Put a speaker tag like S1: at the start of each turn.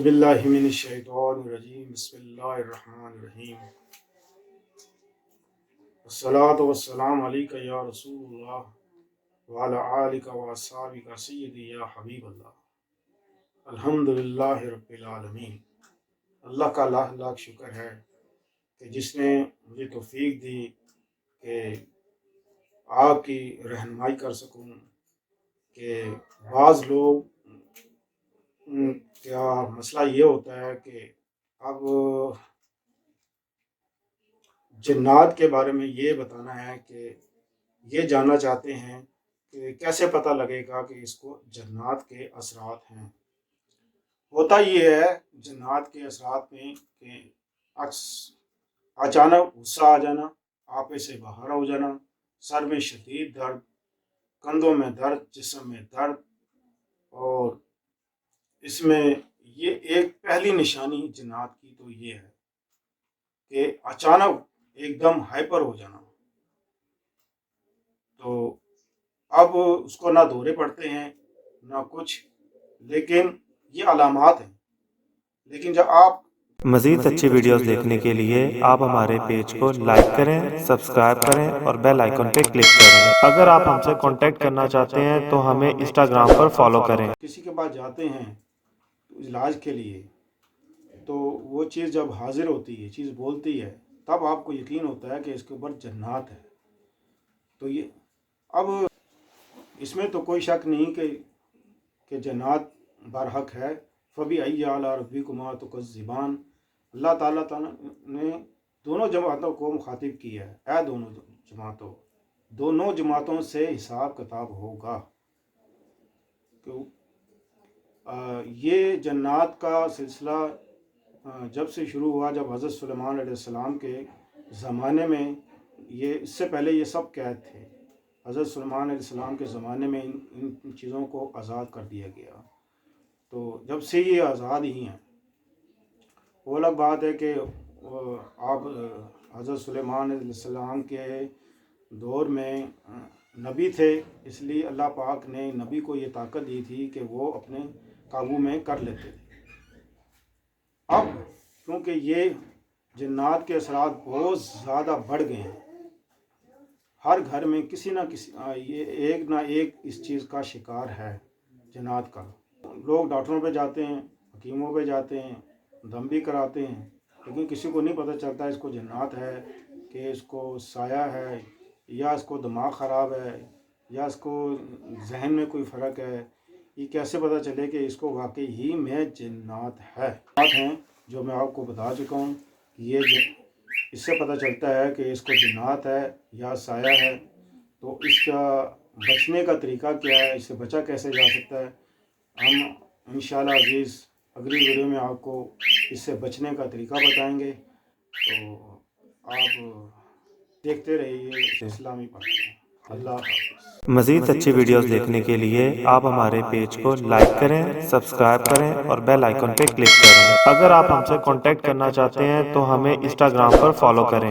S1: बिल्लाहि मिनश्शैतानिर्रजीम बिस्मिल्लाहिर्रहमानिर्रहीम अस्सलातु वस्सलामु अलैका या रसूलल्लाह व अला आलिका व अस्हाबिका सय्यदी या हबीबल्लाह अल्हम्दुलिल्लाहि रब्बिल आलमीन। अल्लाह का लाख लाख शुक्र है कि जिसने मुझे तौफीक दी कि आपकी रहनुमाई कर सकूं। कि बाज़ लोग क्या मसला ये होता है कि अब जन्नात के बारे में ये बताना है कि ये जानना चाहते हैं कि कैसे पता लगेगा कि इसको जन्नात के असरात हैं। होता ये है जन्नात के असरात में कि अचानक गुस्सा आ जाना, आपे से बाहर हो जाना, सर में शदीद दर्द, कंधों में दर्द, जिस्म में दर्द। और इसमें ये एक पहली निशानी जन्नात की तो ये है कि अचानक एकदम हाइपर हो जाना। तो अब उसको ना दौरे पड़ते हैं ना कुछ, लेकिन ये अलामात हैं। लेकिन जब आप
S2: मज़ीद अच्छी वीडियोस देखने के लिए आप हमारे पेज को लाइक करें, सब्सक्राइब करें और बेल आइकन पे क्लिक करें। अगर आप हमसे कांटेक्ट करना चाहते हैं तो हमें इंस्टाग्राम पर फॉलो करें।
S1: किसी के पास जाते हैं तो इलाज के लिए, तो वो चीज़ जब हाजिर होती है, चीज़ बोलती है, तब आपको यकीन होता है कि इसके ऊपर जन्नात है। तो ये अब इसमें तो कोई शक नहीं कि जन्नात बरहक है। फ़बी अय्यि आला रब्बिकुमा तुकज़्ज़िबान। अल्लाह ताला ने दोनों जमातों को मुखातिब किया है, दोनों जमातों से हिसाब किताब होगा। तो ये जन्नात का सिलसिला जब से शुरू हुआ, जब हज़रत सुलेमान अलैहिस्सलाम के ज़माने में, ये इससे पहले ये सब कैद थे। हज़रत सुलेमान अलैहिस्सलाम के ज़माने में इन चीज़ों को आज़ाद कर दिया गया। तो जब से ये आज़ाद ही हैं। वो अलग बात है कि आप हज़रत सुलेमान अलैहिस्सलाम के दौर में नबी थे, इसलिए अल्लाह पाक ने नबी को ये ताकत दी थी कि वो अपने काबू में कर लेते थे। अब क्योंकि ये जन्नात के असरात बहुत ज़्यादा बढ़ गए हैं, हर घर में किसी ना किसी ये एक ना एक इस चीज़ का शिकार है जन्नात का। लोग डॉक्टरों पे जाते हैं, हकीमों पे जाते हैं, दम भी कराते हैं, लेकिन किसी को नहीं पता चलता इसको जन्नात है कि इसको साया है, या इसको दिमाग ख़राब है, या इसको जहन में कोई फ़र्क है। ये कैसे पता चले कि इसको वाकई ही में जन्नात है। बात हैं जो मैं आपको बता चुका हूँ, ये इससे पता चलता है कि इसको जन्नात है या साया है। तो इसका बचने का तरीका क्या है, इससे बचा कैसे जा सकता है, हम इंशाअल्लाह अज़ीज़ अगली वीडियो में आपको इससे बचने का तरीका बताएंगे। तो आप देखते रहिए इस्लामी बातें। अल्लाह हाफ़िज़।
S2: मज़ीद अच्छी वीडियोस देखने के लिए आप हमारे पेज को लाइक करें, सब्सक्राइब करें और बेल आइकन पे क्लिक करें। अगर आप हमसे कांटेक्ट करना चाहते हैं तो हमें इंस्टाग्राम पर फॉलो करें।